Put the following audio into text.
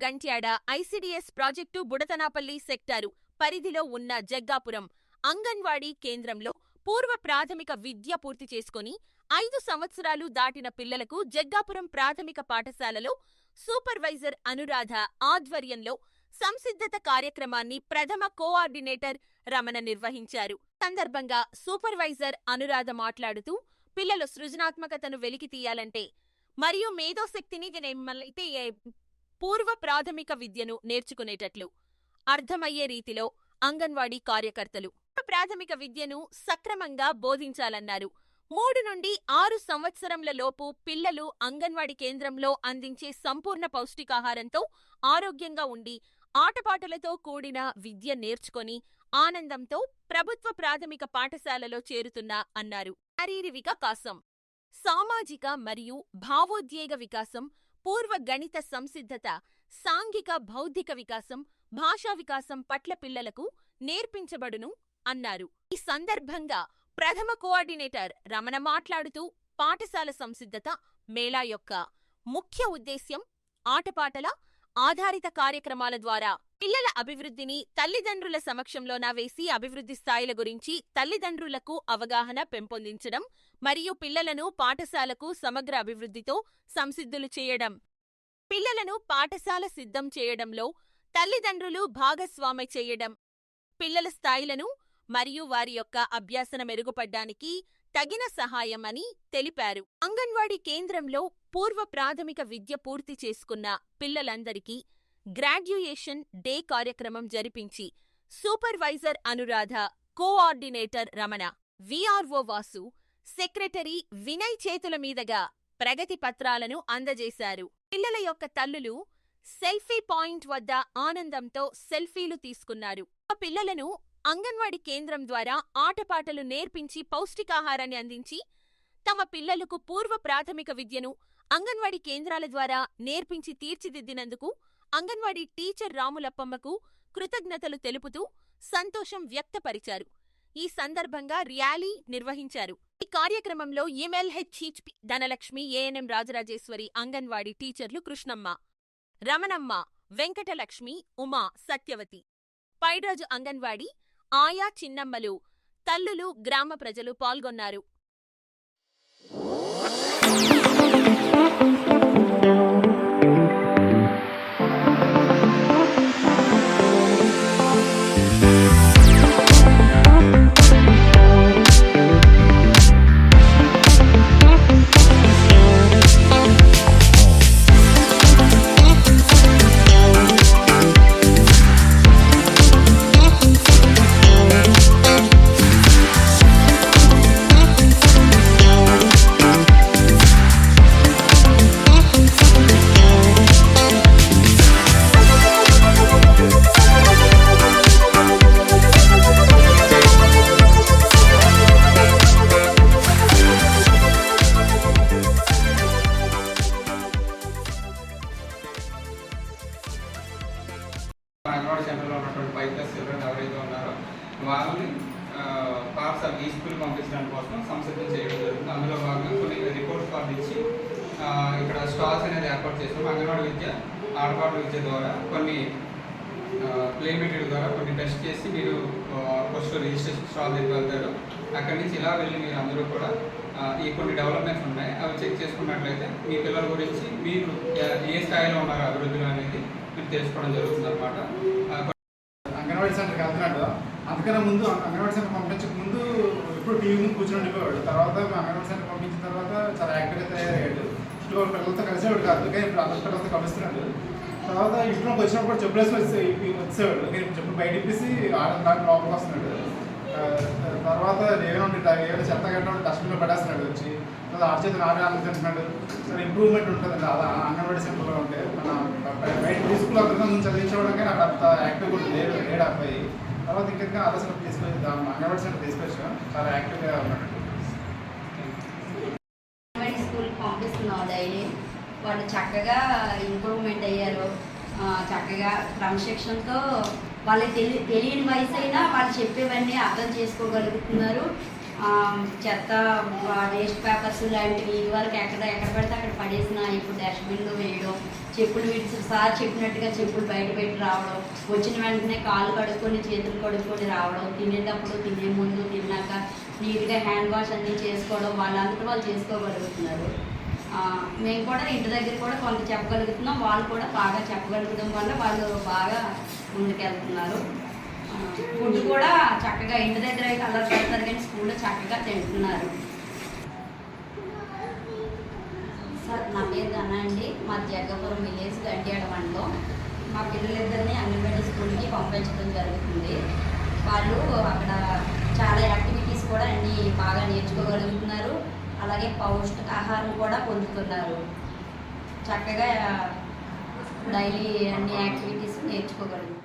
Gantyada ICDS project బుడతనాపల్లి sector పరిధిలో ఉన్న జగ్గాపురం అంగన్వాడీ కేంద్రంలో పూర్వ ప్రాథమిక విద్య పూర్తి చేసుకుని 5 సంవత్సరాలు దాటిన పిల్లలకు జగ్గాపురం ప్రాథమిక పాఠశాలలో సూపర్వైజర్ అనురాధ ఆధ్వర్యంలో సంసిద్ధత కార్యక్రమాన్ని ప్రథమ కోఆర్డినేటర్ రమణ నిర్వహించారు. సందర్భంగా సూపర్వైజర్ అనురాధ మాట్లాడుతూ, పిల్లలు సృజనాత్మకతను వెలికి తీయాలంటే మరియు మేధోశక్తిని పూర్వ ప్రాథమిక విద్యను నేర్చుకునేటట్లు అర్థమయ్యే రీతిలో అంగన్వాడీ కార్యకర్తలు ప్రాథమిక విద్యను సక్రమంగా బోధించాలన్నారు. 3 నుండి 6 సంవత్సరంల లోపు పిల్లలు అంగన్వాడీ కేంద్రంలో అందించే సంపూర్ణ పౌష్టికాహారంతో ఆరోగ్యంగా ఉండి ఆటపాటలతో కూడిన విద్య నేర్చుకొని ఆనందంతో ప్రభుత్వ ప్రాథమిక పాఠశాలలో చేరుతున్నా అన్నారు. శారీరక వికాసం, సామాజిక మరియు భావోద్వేగ వికాసం, పూర్వ గణిత సంసిద్ధత, సాంఘిక బౌద్ధిక వికాసం, భాషా వికాసం పట్ల పిల్లలకు నేర్పించబడును అన్నారు. ఈ సందర్భంగా ప్రథమ కోఆర్డినేటర్ రమణ మాట్లాడుతూ, పాఠశాల సంసిద్ధత మేళా యొక్క ముఖ్య ఉద్దేశ్యం ఆటపాటల ఆధారిత కార్యక్రమాల ద్వారా పిల్లల అభివృద్ధిని తల్లిదండ్రుల సమక్షంలోన వేసి అభివృద్ధి స్థాయిల గురించి తల్లిదండ్రులకు అవగాహన పెంపొందించడం మరియు పిల్లలను పాఠశాలకు సమగ్ర అభివృద్ధితో సంసిద్ధులు చేయడం. పిల్లలను పాఠశాల సిద్ధం చేయడంలో తల్లిదండ్రులు భాగస్వామి చేయడం, పిల్లల స్థాయిలను మరియు వారి యొక్క అభ్యాసన మెరుగుపడ్డానికి తగిన సహాయం అని తెలిపారు. అంగన్వాడీ కేంద్రంలో పూర్వ ప్రాథమిక విద్య పూర్తి చేసుకున్న పిల్లలందరికీ గ్రాడ్యుయేషన్ డే కార్యక్రమం జరిపించి supervisor Anuradha, coordinator Ramana, VRO Vasu, secretary Vinay చేతుల మీదుగా ప్రగతి పత్రాలను అందజేశారు. పిల్లల యొక్క తల్లులు సెల్ఫీ పాయింట్ వద్ద ఆనందంతో సెల్ఫీలు తీసుకున్నారు. ఆ పిల్లలను అంగన్వాడీ కేంద్రం ద్వారా ఆటపాటలు నేర్పించి పౌష్టికాహారాన్ని అందించి తమ పిల్లలకు పూర్వ ప్రాథమిక విద్యను అంగన్వాడీ కేంద్రాల ద్వారా నేర్పించి తీర్చిదిద్దినందుకు అంగన్వాడీ టీచర్ రాములప్పమ్మకు కృతజ్ఞతలు తెలుపుతూ సంతోషం వ్యక్తపరిచారు. ఈ సందర్భంగా ర్యాలీ నిర్వహించారు. ఈ కార్యక్రమంలో ఎంఎల్హెచ్హెచ్పి ధనలక్ష్మి, ఏఎన్ఎం రాజరాజేశ్వరి, అంగన్వాడీ టీచర్లు కృష్ణమ్మ, రమణమ్మ, వెంకటలక్ష్మి, ఉమా, సత్యవతి, పైడ్రాజు అంగన్వాడీ ఆయా చిన్నమ్మలు, తల్లులు, గ్రామ ప్రజలు పాల్గొన్నారు. అంగన్వాడీ సెంటర్లో ఉన్నటువంటి 5+ చిల్డ్రన్ ఎవరైతే ఉన్నారో వాళ్ళని పాఠశాల ఈ స్కూల్ పంపించడానికి కోసం సంసిద్ధం చేయడం జరుగుతుంది. అందులో భాగంగా కొన్ని రిపోర్ట్ కార్డు ఇచ్చి ఇక్కడ స్టాల్స్ అనేది ఏర్పాటు చేస్తాం. అంగన్వాడీ విద్య, ఆటపాటల విద్య ద్వారా కొన్ని ప్లే మెటీరియల్ ద్వారా కొన్ని టెస్ట్ చేసి మీరు ఫస్ట్ రిజిస్ట్రేషన్ స్టాల్ దగ్గర వెళ్తారు. అక్కడి నుంచి ఇలా వెళ్ళి మీరు అందరూ కూడా ఈ కొన్ని డెవలప్మెంట్స్ ఉన్నాయి, అవి చెక్ చేసుకున్నట్లయితే మీ పిల్లల గురించి మీరు ఏ స్థాయిలో ఉన్నారో అభివృద్ధిలో అనేది మీరు తెలుసుకోవడం జరుగుతుంది అన్నమాట. అంగన్వాడీ సెంటర్కి వెళ్తున్నాడు. అందుకనే ముందు అంగన్వాడీ సెంటర్ పంపించక ముందు ఇప్పుడు టీవీ ముందు కూర్చొని ఉండిపోయాడు. తర్వాత అంగన్వాడీ సెంటర్ పంపించిన తర్వాత చాలా యాక్టివ్గా తయారయ్యాడు. ఇంట్లో పిల్లలతో కలిసేవాడు కాదు, కానీ ఇప్పుడు అందరి పిల్లలతో కలుస్తున్నాడు. తర్వాత ఇంట్లోకి వచ్చినప్పుడు చెప్పులేసి వచ్చేవాడు, నేను చెప్పులు బయట ఇప్పేసి దాంట్లో లోపలికి వస్తున్నాడు. తర్వాత ఏమైనా చెత్త కట్టిన డస్ట్బిన్లో పడేస్తున్నాడు వచ్చి, చేతులు ఆడుతున్నాడు. సరే ఇంప్రూవ్మెంట్ ఉంటుంది అలా అంగన్వాడీ సెంటర్లో ఉంటే. మన బయట స్కూల్ అందరికీ ముందు చదివించడం కానీ అక్కడ అంత యాక్టివ్గా లేడు అబ్బాయి. తర్వాత ఇంకా ఆలోచన తీసుకొచ్చి అంగన్వాడీ సెంటర్ తీసుకొచ్చాం, చాలా యాక్టివ్గా ఉన్నాడు. స్కూల్ పంపిస్తున్నాం డైలీ. వాళ్ళు చక్కగా ఇంప్రూవ్మెంట్ అయ్యారు. చక్కగా క్రమశిక్షణతో వాళ్ళకి తెలియని వయసు అయినా వాళ్ళు చెప్పేవన్నీ అర్థం చేసుకోగలుగుతున్నారు. చెత్త వేస్ట్ పేపర్స్ లాంటివి ఇదివరకు ఎక్కడ పడితే అక్కడ పడేసిన ఇప్పుడు డస్ట్బిన్లో వేయడం, చెప్పులు విడిచి సార్ చెప్పినట్టుగా చెప్పులు బయట పెట్టి రావడం, వచ్చిన వెంటనే కాళ్ళు కడుక్కొని చేతులు కడుక్కొని రావడం, తినేటప్పుడు తినే ముందు తిన్నాక నీట్గా హ్యాండ్ వాష్ అన్నీ చేసుకోవడం, వాళ్ళంతటా వాళ్ళు చేసుకోగలుగుతున్నారు. మేము కూడా ఇంటి దగ్గర కూడా కొంత చెప్పగలుగుతున్నాం, వాళ్ళు కూడా బాగా చెప్పగలుగుతాం వల్ల వాళ్ళు బాగా ముందుకెళ్తున్నారు. ఫుడ్ కూడా చక్కగా ఇంటి దగ్గర అయితే అలా పెడతారు కానీ స్కూల్లో చక్కగా తింటున్నారు. సార్ నా పేరు ధన అండి, మా జగ్గాపురం విలేజ్ గంట్యాడ మండలం. మా పిల్లలిద్దరిని అంగన్వాడీ స్కూల్కి పంపించడం జరుగుతుంది. వాళ్ళు అక్కడ చాలా యాక్టివిటీస్ కూడా అన్నీ బాగా నేర్చుకోగలుగుతున్నారు, అలాగే పౌష్టికాహారం కూడా పొందుతున్నారు. చక్కగా డైలీ అన్ని యాక్టివిటీస్ నేర్చుకోగలుగుతున్నారు.